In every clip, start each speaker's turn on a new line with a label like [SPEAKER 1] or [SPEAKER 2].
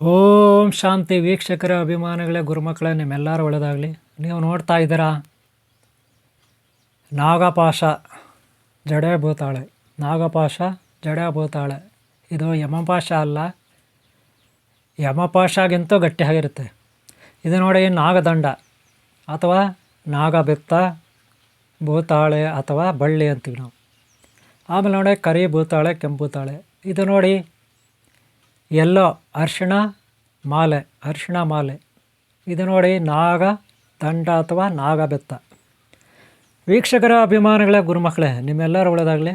[SPEAKER 1] ಓಂ ಶಾಂತಿ ವೀಕ್ಷಕರ ಅಭಿಮಾನಿಗಳೇ, ಗುರುಮಕ್ಕಳೇ, ನಿಮ್ಮೆಲ್ಲರೂ ಒಳ್ಳೆಯದಾಗಲಿ. ನೀವು ನೋಡ್ತಾ ಇದ್ದೀರಾ ನಾಗಪಾಶ ಜಡೆ ಭೂತಾಳೆ. ನಾಗಪಾಶ ಜಡೆ ಭೂತಾಳೆ ಇದು ಯಮಪಾಶ ಅಲ್ಲ, ಯಮಪಾಶಗಿಂತೂ ಗಟ್ಟಿಯಾಗಿರುತ್ತೆ. ಇದು ನೋಡಿ ನಾಗದಂಡ ಅಥವಾ ನಾಗಬೆತ್ತ ಭೂತಾಳೆ ಅಥವಾ ಬಳ್ಳಿ ಅಂತೀವಿ ನಾವು. ಆಮೇಲೆ ನೋಡಿ ಕರಿ ಭೂತಾಳೆ, ಕೆಂಪು ಭೂತಾಳೆ. ಇದು ನೋಡಿ ಎಲ್ಲೋ ಅರಿಶಿಣ ಮಾಲೆ. ಇದು ನೋಡಿ ನಾಗ ದಂಡ ಅಥವಾ ನಾಗಬೆತ್ತ. ವೀಕ್ಷಕರ ಅಭಿಮಾನಿಗಳೇ, ಗುರುಮಕ್ಕಳೇ, ನಿಮ್ಮೆಲ್ಲರೂ ಒಳ್ಳೆಯದಾಗಲಿ.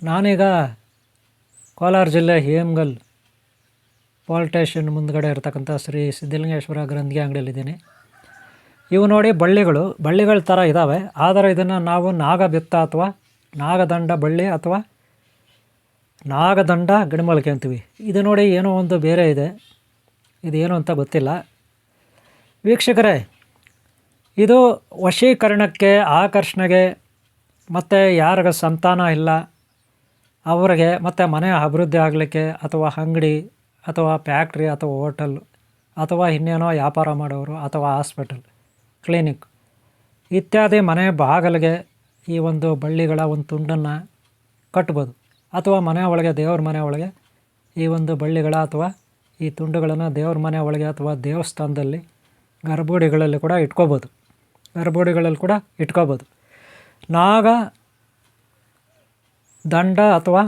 [SPEAKER 1] ನಾನೀಗ ಕೋಲಾರ ಜಿಲ್ಲೆ ಹೇಮಗಲ್ ಪೋಲಿಸ್ ಸ್ಟೇಷನ್ ಮುಂದ್ಗಡೆ ಇರ್ತಕ್ಕಂಥ ಶ್ರೀ ಸಿದ್ಧಲಿಂಗೇಶ್ವರ ಗ್ರಂಥಿಗೆ ಅಂಗಡಿಯಲ್ಲಿದ್ದೀನಿ. ಇವು ನೋಡಿ ಬಳ್ಳಿಗಳ ಥರ ಇದ್ದಾವೆ, ಆದರೆ ಇದನ್ನು ನಾವು ನಾಗಬೆತ್ತ ಅಥವಾ ನಾಗದಂಡ ಬಳ್ಳಿ ಅಥವಾ ನಾಗದಂಡ ಗಿಡಮೂಲಿಕೆ ಅಂತೀವಿ. ಇದು ನೋಡಿ ಏನೋ ಒಂದು ಬೇರೆ ಇದೆ, ಇದೇನು ಅಂತ ಗೊತ್ತಿಲ್ಲ. ವೀಕ್ಷಕರೇ, ಇದು ವಶೀಕರಣಕ್ಕೆ, ಆಕರ್ಷಣೆಗೆ, ಮತ್ತು ಯಾರಿಗ ಸಂತಾನ ಇಲ್ಲ ಅವರಿಗೆ, ಮತ್ತು ಮನೆ ಅಭಿವೃದ್ಧಿ ಆಗಲಿಕ್ಕೆ, ಅಥವಾ ಅಂಗಡಿ ಅಥವಾ ಫ್ಯಾಕ್ಟ್ರಿ ಅಥವಾ ಹೋಟೆಲ್ ಅಥವಾ ಇನ್ನೇನೋ ವ್ಯಾಪಾರ ಮಾಡೋರು ಅಥವಾ ಹಾಸ್ಪಿಟಲ್, ಕ್ಲಿನಿಕ್ ಇತ್ಯಾದಿ ಮನೆ ಬಾಗಿಲಿಗೆ ಈ ಒಂದು ಬಳ್ಳಿಗಳ ಒಂದು ತುಂಡನ್ನು ಕಟ್ಬೋದು. ಅಥವಾ ಮನೆ ಒಳಗೆ, ದೇವ್ರ ಮನೆ ಒಳಗೆ ಈ ಒಂದು ಬಳ್ಳಿಗಳ ಅಥವಾ ಈ ತುಂಡುಗಳನ್ನು ದೇವ್ರ ಮನೆ ಒಳಗೆ ಅಥವಾ ದೇವಸ್ಥಾನದಲ್ಲಿ ಗರ್ಭಗುಡಿಗಳಲ್ಲಿ ಕೂಡ ಇಟ್ಕೋಬೋದು. ನಾಗ ದಂಡ ಅಥವಾ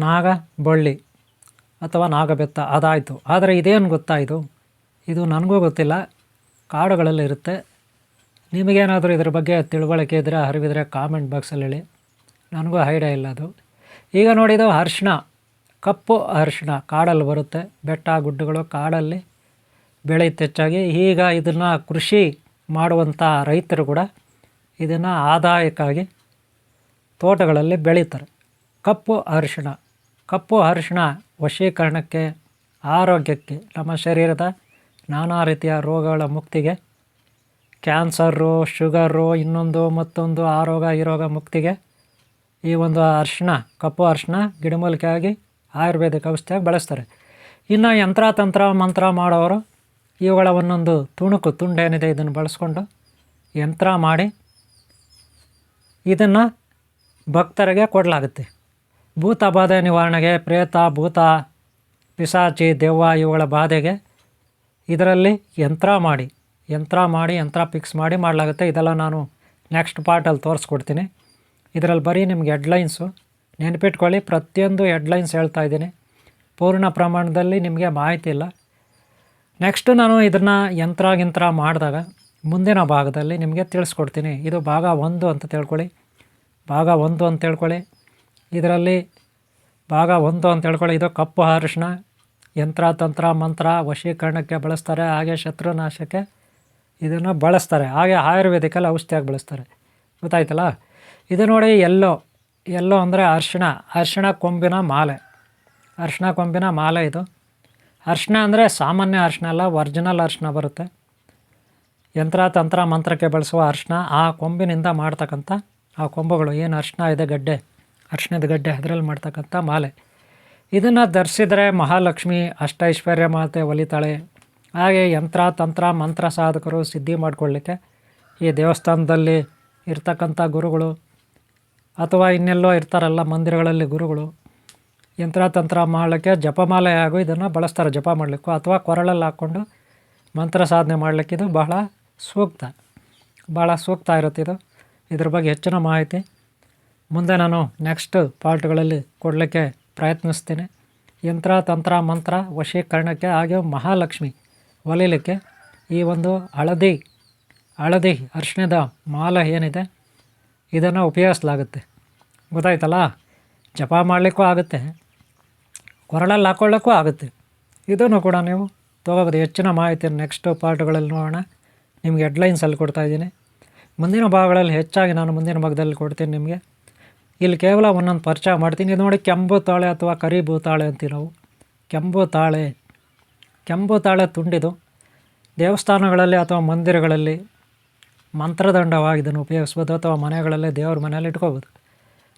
[SPEAKER 1] ನಾಗ ಬಳ್ಳಿ ಅಥವಾ ನಾಗಬೆತ್ತ ಅದಾಯಿತು. ಆದರೆ ಇದೇನು ಗೊತ್ತಾ, ಇದು ನನಗೂ ಗೊತ್ತಿಲ್ಲ, ಕಾಡುಗಳಲ್ಲಿ ಇರುತ್ತೆ. ನಿಮಗೇನಾದರೂ ಇದ್ರ ಬಗ್ಗೆ ತಿಳುವಳಿಕೆ ಇದ್ದರೆ, ಅರಿವಿದ್ರೆ ಕಾಮೆಂಟ್ ಬಾಕ್ಸಲ್ಲಿ ಹೇಳಿ, ನನಗೂ ಐಡಿಯಾ ಇಲ್ಲ ಅದು. ಈಗ ನೋಡಿದ್ದು ಅರಿಶಿಣ, ಕಪ್ಪು ಅರಿಶಿಣ ಕಾಡಲ್ಲಿ ಬರುತ್ತೆ, ಬೆಟ್ಟ ಗುಡ್ಡಗಳು ಕಾಡಲ್ಲಿ ಬೆಳೆಯುತ್ತೆ ಹೆಚ್ಚಾಗಿ. ಈಗ ಇದನ್ನು ಕೃಷಿ ಮಾಡುವಂಥ ರೈತರು ಕೂಡ ಇದನ್ನು ಆದಾಯಕ್ಕಾಗಿ ತೋಟಗಳಲ್ಲಿ ಬೆಳೀತಾರೆ. ಕಪ್ಪು ಅರಿಶಿಣ ವಶೀಕರಣಕ್ಕೆ, ಆರೋಗ್ಯಕ್ಕೆ, ನಮ್ಮ ಶರೀರದ ನಾನಾ ರೀತಿಯ ರೋಗಗಳ ಮುಕ್ತಿಗೆ, ಕ್ಯಾನ್ಸರು, ಶುಗರು, ಇನ್ನೊಂದು ಮತ್ತೊಂದು ಆ ರೋಗ ಮುಕ್ತಿಗೆ ಈ ಒಂದು ಕಪ್ಪು ಅರಿಶಿಣ ಗಿಡಮೂಲಿಕೆಯಾಗಿ ಆಯುರ್ವೇದಿಕ್ ಔಷಧಿಯಾಗಿ ಬಳಸ್ತಾರೆ. ಇನ್ನು ಯಂತ್ರ ತಂತ್ರ ಮಂತ್ರ ಮಾಡೋರು ಇವುಗಳ ಒಂದೊಂದು ತುಂಡೇನಿದೆ ಇದನ್ನು ಬಳಸ್ಕೊಂಡು ಯಂತ್ರ ಮಾಡಿ ಇದನ್ನು ಭಕ್ತರಿಗೆ ಕೊಡಲಾಗುತ್ತೆ. ಭೂತ ಬಾಧೆ ನಿವಾರಣೆಗೆ, ಪ್ರೇತ, ಭೂತ, ಪಿಶಾಚಿ, ದೆವ್ವ ಇವುಗಳ ಬಾಧೆಗೆ ಇದರಲ್ಲಿ ಯಂತ್ರ ಫಿಕ್ಸ್ ಮಾಡಿ ಮಾಡಲಾಗುತ್ತೆ. ಇದೆಲ್ಲ ನಾನು ನೆಕ್ಸ್ಟ್ ಪಾರ್ಟಲ್ಲಿ ತೋರಿಸ್ಕೊಡ್ತೀನಿ. ಇದರಲ್ಲಿ ಬರೀ ನಿಮ್ಗೆ ಹೆಡ್ಲೈನ್ಸು ನೆನಪಿಟ್ಕೊಳ್ಳಿ, ಪ್ರತಿಯೊಂದು ಹೆಡ್ಲೈನ್ಸ್ ಹೇಳ್ತಾ ಇದ್ದೀನಿ, ಪೂರ್ಣ ಪ್ರಮಾಣದಲ್ಲಿ ನಿಮಗೆ ಮಾಹಿತಿ ಇಲ್ಲ. ನೆಕ್ಸ್ಟು ನಾನು ಇದನ್ನು ಯಂತ್ರ ಮಾಡಿದಾಗ ಮುಂದಿನ ಭಾಗದಲ್ಲಿ ನಿಮಗೆ ತಿಳಿಸ್ಕೊಡ್ತೀನಿ. ಇದು ಭಾಗ 1 ಅಂತ ತಿಳ್ಕೊಳ್ಳಿ. ಇದರಲ್ಲಿ ಭಾಗ 1 ಅಂತ ಹೇಳ್ಕೊಳ್ಳಿ. ಇದು ಕಪ್ಪು ಅರಿಶಿಣ ಯಂತ್ರ ತಂತ್ರ ಮಂತ್ರ ವಶೀಕರಣಕ್ಕೆ ಬಳಸ್ತಾರೆ, ಹಾಗೆ ಶತ್ರುನಾಶಕ್ಕೆ ಇದನ್ನು ಬಳಸ್ತಾರೆ, ಹಾಗೆ ಆಯುರ್ವೇದಿಕಲ್ಲಿ ಔಷಧಿಯಾಗಿ ಬಳಸ್ತಾರೆ. ಗೊತ್ತಾಯ್ತಲ್ಲ? ಇದು ನೋಡಿ ಎಲ್ಲೋ ಅಂದರೆ ಅರಿಶಿಣ ಕೊಂಬಿನ ಮಾಲೆ. ಇದು ಅರಿಶಿಣ ಅಂದರೆ ಸಾಮಾನ್ಯ ಅರಿಶಿಣ ಅಲ್ಲ, ಒರಿಜಿನಲ್ ಅರಿಶಿಣ ಬರುತ್ತೆ. ಯಂತ್ರ ತಂತ್ರ ಮಂತ್ರಕ್ಕೆ ಬಳಸುವ ಅರಿಶಿಣ, ಆ ಕೊಂಬಿನಿಂದ ಮಾಡ್ತಕ್ಕಂಥ ಆ ಕೊಂಬುಗಳು ಏನು ಅರಿಶಿಣ ಇದೆ, ಅರಿಶಿಣದ ಗಡ್ಡೆ, ಅದರಲ್ಲಿ ಮಾಡ್ತಕ್ಕಂಥ ಮಾಲೆ. ಇದನ್ನು ಧರಿಸಿದರೆ ಮಹಾಲಕ್ಷ್ಮಿ ಅಷ್ಟೈಶ್ವರ್ಯ ಮಾತೆ ಒಲಿತಾಳೆ. ಹಾಗೆ ಯಂತ್ರ ತಂತ್ರ ಮಂತ್ರ ಸಾಧಕರು ಸಿದ್ಧಿ ಮಾಡಿಕೊಳ್ಳಿಕ್ಕೆ ಈ ದೇವಸ್ಥಾನದಲ್ಲಿ ಇರ್ತಕ್ಕಂಥ ಗುರುಗಳು ಅಥವಾ ಇನ್ನೆಲ್ಲೋ ಇರ್ತಾರಲ್ಲ ಮಂದಿರಗಳಲ್ಲಿ ಗುರುಗಳು, ಯಂತ್ರ ತಂತ್ರ ಮಾಡಲಿಕ್ಕೆ ಜಪಮಾಲೆ ಹಾಗೂ ಇದನ್ನು ಬಳಸ್ತಾರೆ, ಜಪ ಮಾಡಲಿಕ್ಕೂ ಅಥವಾ ಕೊರಳಲ್ಲಿ ಹಾಕ್ಕೊಂಡು ಮಂತ್ರ ಸಾಧನೆ ಮಾಡಲಿಕ್ಕೆ ಇದು ಬಹಳ ಸೂಕ್ತ ಇರುತ್ತೆ. ಇದ್ರ ಬಗ್ಗೆ ಹೆಚ್ಚಿನ ಮಾಹಿತಿ ಮುಂದೆ ನಾನು ನೆಕ್ಸ್ಟ್ ಪಾರ್ಟ್ಗಳಲ್ಲಿ ಕೊಡಲಿಕ್ಕೆ ಪ್ರಯತ್ನಿಸ್ತೀನಿ. ಯಂತ್ರ ತಂತ್ರ ಮಂತ್ರ ವಶೀಕರಣಕ್ಕೆ, ಹಾಗೆ ಮಹಾಲಕ್ಷ್ಮಿ ಒಲಿಲಿಕ್ಕೆ ಈ ಒಂದು ಹಳದಿ ಅರಿಶಿಣದ ಮಾಲೆ ಏನಿದೆ ಇದನ್ನು ಉಪಯೋಗಿಸಲಾಗುತ್ತೆ. ಗೊತ್ತಾಯ್ತಲ್ಲ? ಜಪ ಮಾಡಲಿಕ್ಕೂ ಆಗುತ್ತೆ, ಕೊರಳಲ್ಲಿ ಹಾಕ್ಕೊಳ್ಳೋಕ್ಕೂ ಆಗುತ್ತೆ. ಇದನ್ನು ಕೂಡ ನೀವು ತೊಗೋಬೋದು. ಹೆಚ್ಚಿನ ಮಾಹಿತಿಯನ್ನು ನೆಕ್ಸ್ಟ್ ಪಾರ್ಟ್ಗಳಲ್ಲಿ ನೋಡೋಣ. ನಿಮಗೆ ಹೆಡ್ಲೈನ್ಸಲ್ಲಿ ಕೊಡ್ತಾಯಿದ್ದೀನಿ. ಮುಂದಿನ ಭಾಗಗಳಲ್ಲಿ ಹೆಚ್ಚಾಗಿ ನಾನು ಮುಂದಿನ ಭಾಗದಲ್ಲಿ ಕೊಡ್ತೀನಿ ನಿಮಗೆ. ಇಲ್ಲಿ ಕೇವಲ ಒಂದೊಂದು ಪರಿಚಯ ಮಾಡ್ತೀನಿ. ಇದು ನೋಡಿ ಕೆಂಪು ತಾಳೆ ಅಥವಾ ಕರಿ ಭೂತಾಳೆ ಅಂತೀವಿ ನಾವು. ಕೆಂಪು ತಾಳೆ ತುಂಡಿದು ದೇವಸ್ಥಾನಗಳಲ್ಲಿ ಅಥವಾ ಮಂದಿರಗಳಲ್ಲಿ ಮಂತ್ರದಂಡವಾಗಿ ಇದನ್ನು ಉಪಯೋಗಿಸ್ಬೋದು, ಅಥವಾ ಮನೆಗಳಲ್ಲಿ ದೇವ್ರ ಮನೆಯಲ್ಲಿ ಇಟ್ಕೋಬೋದು.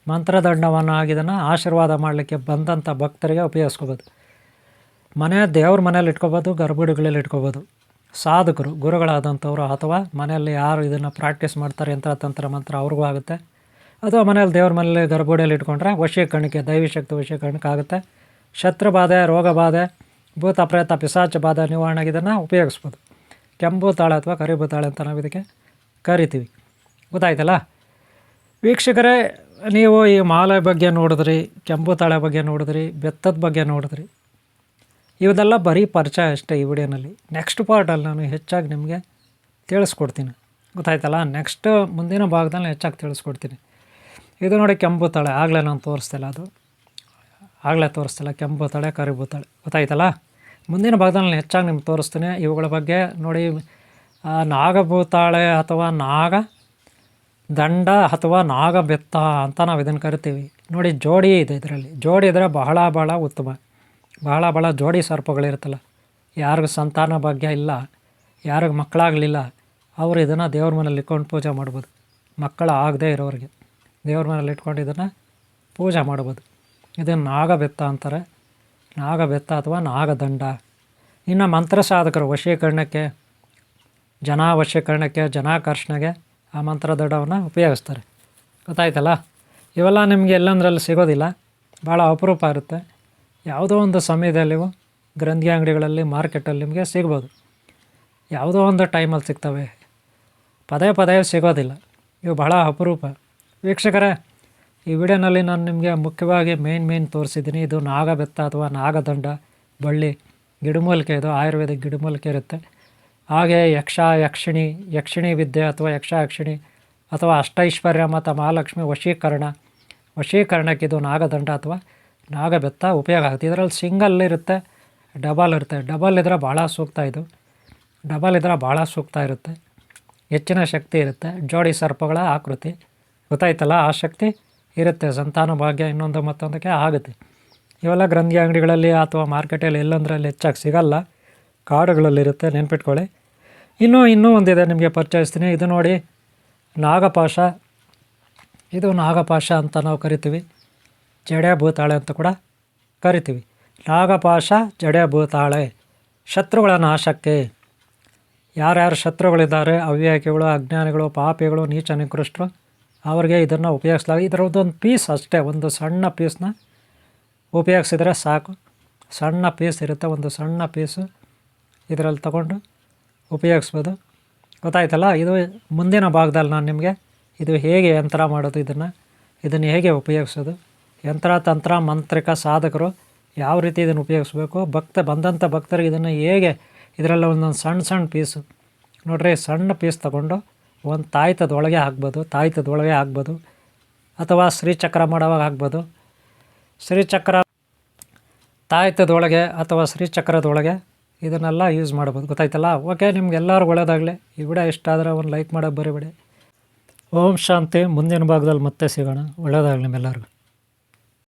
[SPEAKER 1] ಮಂತ್ರದಂಡವನ್ನು ಆಗಿದ್ದನ್ನು ಆಶೀರ್ವಾದ ಮಾಡಲಿಕ್ಕೆ ಬಂದಂಥ ಭಕ್ತರಿಗೆ ಉಪಯೋಗಿಸ್ಕೋಬೋದು. ಮನೆ ದೇವ್ರ ಮನೇಲಿ ಇಟ್ಕೋಬೋದು, ಗರ್ಭಗುಡಿಗಳಲ್ಲಿ ಇಟ್ಕೋಬೋದು. ಸಾಧಕರು ಗುರುಗಳಾದಂಥವ್ರು ಅಥವಾ ಮನೆಯಲ್ಲಿ ಯಾರು ಇದನ್ನು ಪ್ರಾಕ್ಟೀಸ್ ಮಾಡ್ತಾರೆ ಯಂತ್ರ ತಂತ್ರ ಮಂತ್ರ ಅವ್ರಿಗೂ ಆಗುತ್ತೆ. ಅಥವಾ ಮನೇಲಿ ದೇವ್ರ ಮನೇಲಿ ಗರ್ಭಗುಡಿಯಲ್ಲಿ ಇಟ್ಕೊಂಡ್ರೆ ವಶೀಕರಣಕ್ಕೆ ದೈವಿಶಕ್ತಿ ವಶೀಕರಣಕ್ಕೆ ಆಗುತ್ತೆ. ಶತ್ರು ಬಾಧೆ, ರೋಗ ಬಾಧೆ, ಭೂತ ಪ್ರೇತ ಪಿಶಾಚ ಬಾಧೆ ನಿವಾರಣೆಗೆ ಇದನ್ನು ಉಪಯೋಗಿಸ್ಬೋದು. ಕೆಂಪು ತಾಳೆ ಅಥವಾ ಕರಿಬು ತಾಳೆ ಅಂತ ನಾವು ಇದಕ್ಕೆ ಕರಿತೀವಿ. ಗೊತ್ತಾಯ್ತಲ್ಲ ವೀಕ್ಷಕರೇ, ನೀವು ಈ ಮಾಲೆ ಬಗ್ಗೆ ನೋಡಿದ್ರಿ, ಕೆಂಪು ತಾಳೆ ಬಗ್ಗೆ ನೋಡಿದ್ರಿ, ಬೆತ್ತದ ಬಗ್ಗೆ ನೋಡಿದ್ರಿ. ಇವೆಲ್ಲ ಬರೀ ಪರಿಚಯ ಅಷ್ಟೇ ಈ ವಿಡಿಯೋನಲ್ಲಿ. ನೆಕ್ಸ್ಟ್ ಪಾರ್ಟಲ್ಲಿ ನಾನು ಹೆಚ್ಚಾಗಿ ನಿಮಗೆ ತಿಳಿಸ್ಕೊಡ್ತೀನಿ. ಗೊತ್ತಾಯ್ತಲ್ಲ, ನೆಕ್ಸ್ಟ್ ಮುಂದಿನ ಭಾಗದಲ್ಲಿ ಹೆಚ್ಚಾಗಿ ತಿಳಿಸ್ಕೊಡ್ತೀನಿ. ಇದು ನೋಡಿ ಕೆಂಪು ತಾಳೆ, ಆಗಲೇ ನಾನು ತೋರಿಸ್ತಿಲ್ಲ, ಕೆಂಪು ತಾಳೆ ಕರಿಬು ತಾಳೆ. ಗೊತ್ತಾಯ್ತಲ್ಲ, ಮುಂದಿನ ಭಾಗದಲ್ಲಿ ನಾನು ಹೆಚ್ಚಾಗಿ ನಿಮ್ಗೆ ತೋರಿಸ್ತೀನಿ ಇವುಗಳ ಬಗ್ಗೆ. ನೋಡಿ, ನಾಗಭೂತಾಳೆ ಅಥವಾ ನಾಗ ದಂಡ ಅಥವಾ ನಾಗ ಬೆತ್ತ ಅಂತ ನಾವು ಇದನ್ನು ಕರಿತೀವಿ. ನೋಡಿ, ಜೋಡಿ ಇದೆ ಇದರಲ್ಲಿ. ಜೋಡಿ ಇದ್ದರೆ ಬಹಳ ಉತ್ತಮ. ಬಹಳ ಜೋಡಿ ಸರ್ಪಗಳಿರುತ್ತಲ್ಲ, ಯಾರಿಗೂ ಸಂತಾನ ಭಾಗ್ಯ ಇಲ್ಲ, ಯಾರಿಗೆ ಮಕ್ಕಳಾಗಲಿಲ್ಲ, ಅವರು ಇದನ್ನು ದೇವ್ರ ಮನೇಲಿ ಇಟ್ಕೊಂಡು ಪೂಜೆ ಮಾಡ್ಬೋದು. ಮಕ್ಕಳು ಆಗದೇ ಇರೋರಿಗೆ ದೇವ್ರ ಮನೇಲಿ ಇಟ್ಕೊಂಡು ಇದನ್ನು ಪೂಜೆ ಮಾಡ್ಬೋದು. ಇದನ್ನು ನಾಗಬೆತ್ತ ಅಂತಾರೆ, ನಾಗಬೆತ್ತ ಅಥವಾ ನಾಗದಂಡ. ಇನ್ನು ಮಂತ್ರ ಸಾಧಕರು ವಶೀಕರಣಕ್ಕೆ, ವಶೀಕರಣಕ್ಕೆ, ಜನಾಕರ್ಷಣೆಗೆ ಆ ಮಂತ್ರದಂಡವನ್ನು ಉಪಯೋಗಿಸ್ತಾರೆ. ಗೊತ್ತಾಯ್ತಲ್ಲ, ಇವೆಲ್ಲ ನಿಮಗೆ ಎಲ್ಲಂದ್ರಲ್ಲಿ ಸಿಗೋದಿಲ್ಲ, ಭಾಳ ಅಪರೂಪ ಇರುತ್ತೆ. ಯಾವುದೋ ಒಂದು ಸಮಯದಲ್ಲಿ ಗ್ರಂಥಿ ಅಂಗಡಿಗಳಲ್ಲಿ, ಮಾರ್ಕೆಟಲ್ಲಿ ನಿಮಗೆ ಸಿಗ್ಬೋದು. ಯಾವುದೋ ಒಂದು ಟೈಮಲ್ಲಿ ಸಿಗ್ತವೆ, ಪದೇ ಸಿಗೋದಿಲ್ಲ. ಇವು ಬಹಳ ಅಪರೂಪ. ವೀಕ್ಷಕರೇ, ಈ ವಿಡಿಯೋನಲ್ಲಿ ನಾನು ನಿಮಗೆ ಮುಖ್ಯವಾಗಿ ಮೇನ್ ತೋರಿಸಿದ್ದೀನಿ. ಇದು ನಾಗಬೆತ್ತ ಅಥವಾ ನಾಗದಂಡ ಬಳ್ಳಿ ಗಿಡಮೂಲಿಕೆ. ಇದು ಆಯುರ್ವೇದಿಕ್ ಗಿಡಮೂಲಿಕೆ ಇರುತ್ತೆ. ಹಾಗೆ ಯಕ್ಷಿಣಿ ವಿದ್ಯೆ ಅಥವಾ ಯಕ್ಷಿಣಿ ಅಥವಾ ಅಷ್ಟೈಶ್ವರ್ಯ ಮತ್ತು ಮಹಾಲಕ್ಷ್ಮಿ ವಶೀಕರಣಕ್ಕೆ ಇದು ನಾಗದಂಡ ಅಥವಾ ನಾಗಬೆತ್ತ ಉಪಯೋಗ ಆಗುತ್ತೆ. ಇದರಲ್ಲಿ ಸಿಂಗಲ್ ಇರುತ್ತೆ, ಡಬಲ್ ಇರುತ್ತೆ. ಡಬಲ್ ಇದ್ದರೆ ಭಾಳ ಸೂಕ್ತ ಇರುತ್ತೆ, ಹೆಚ್ಚಿನ ಶಕ್ತಿ ಇರುತ್ತೆ. ಜೋಡಿ ಸರ್ಪಗಳ ಆಕೃತಿ. ಗೊತ್ತಾಯ್ತಲ್ಲ, ಆ ಶಕ್ತಿ ಇರುತ್ತೆ. ಸಂತಾನ ಭಾಗ್ಯ ಇನ್ನೊಂದು ಮತ್ತೊಂದಕ್ಕೆ ಆಗುತ್ತೆ. ಇವೆಲ್ಲ ಗ್ರಂಥಿ ಅಂಗಡಿಗಳಲ್ಲಿ ಅಥವಾ ಮಾರ್ಕೆಟಲ್ಲಿ ಎಲ್ಲಂದ್ರಲ್ಲಿ ಹೆಚ್ಚಾಗಿ ಸಿಗಲ್ಲ, ಕಾಡುಗಳಲ್ಲಿರುತ್ತೆ, ನೆನ್ಪಿಟ್ಕೊಳ್ಳಿ. ಇನ್ನೂ ಒಂದಿದೆ ನಿಮಗೆ ಪರಿಚಯಿಸ್ತೀನಿ. ಇದು ನೋಡಿ, ನಾಗಪಾಶ. ಇದು ನಾಗಪಾಶ ಅಂತ ನಾವು ಕರಿತೀವಿ. ಜಡೆ ಭೂತಾಳೆ ಅಂತ ಕೂಡ ಕರಿತೀವಿ. ನಾಗಪಾಶ, ಜಡೆ ಭೂತಾಳೆ ಶತ್ರುಗಳ ನಾಶಕ್ಕೆ. ಯಾರ್ಯಾರು ಶತ್ರುಗಳಿದ್ದಾರೆ, ಅವ್ಯಾಕಿಗಳು, ಅಜ್ಞಾನಿಗಳು, ಪಾಪಿಗಳು, ನೀಚ ನಿಕೃಷ್ಟರು, ಅವ್ರಿಗೆ ಇದನ್ನು ಉಪಯೋಗಿಸಲಾಗಿ. ಇದರದ್ದೊಂದು ಪೀಸ್ ಅಷ್ಟೇ, ಒಂದು ಸಣ್ಣ ಪೀಸ್ನ ಉಪಯೋಗಿಸಿದರೆ ಸಾಕು. ಸಣ್ಣ ಪೀಸ್ ಇರುತ್ತೆ, ಒಂದು ಸಣ್ಣ ಪೀಸು ಇದರಲ್ಲಿ ತಗೊಂಡು ಉಪಯೋಗಿಸ್ಬೋದು. ಗೊತ್ತಾಯ್ತಲ್ಲ, ಇದು ಮುಂದಿನ ಭಾಗದಲ್ಲಿ ನಾನು ನಿಮಗೆ ಇದು ಹೇಗೆ ಯಂತ್ರ ಮಾಡೋದು, ಇದನ್ನು ಹೇಗೆ ಉಪಯೋಗಿಸೋದು, ಯಂತ್ರ ತಂತ್ರ ಮಂತ್ರಿಕ ಸಾಧಕರು ಯಾವ ರೀತಿ ಇದನ್ನು ಉಪಯೋಗಿಸ್ಬೇಕು, ಬಂದಂಥ ಭಕ್ತರಿಗೆ ಇದನ್ನು ಹೇಗೆ, ಇದರಲ್ಲಿ ಒಂದೊಂದು ಸಣ್ಣ ಪೀಸು ನೋಡ್ರಿ, ಸಣ್ಣ ಪೀಸ್ ತಗೊಂಡು ಒಂದು ತಾಯ್ತದೊಳಗೆ ಹಾಕ್ಬೋದು, ಅಥವಾ ಶ್ರೀಚಕ್ರ ಮಾಡೋವಾಗ ಹಾಕ್ಬೋದು. ಶ್ರೀಚಕ್ರ ತಾಯ್ತದೊಳಗೆ ಅಥವಾ ಶ್ರೀಚಕ್ರದೊಳಗೆ ಇದನ್ನೆಲ್ಲ ಯೂಸ್ ಮಾಡ್ಬೋದು. ಗೊತ್ತಾಯ್ತಲ್ಲ. ಓಕೆ, ನಿಮ್ಗೆಲ್ಲರೂ ಒಳ್ಳೆಯದಾಗಲಿ. ಈ ವಿಡಿಯೋ ಇಷ್ಟ ಆದರೆ ಒಂದು ಲೈಕ್ ಮಾಡೋಕ್ಕೆ ಬರೀಬೇಡಿ. ಓಂ ಶಾಂತಿ. ಮುಂದಿನ ಭಾಗದಲ್ಲಿ ಮತ್ತೆ ಸಿಗೋಣ. ಒಳ್ಳೆಯದಾಗಲಿ ನಿಮ್ಮೆಲ್ಲರಿಗೂ.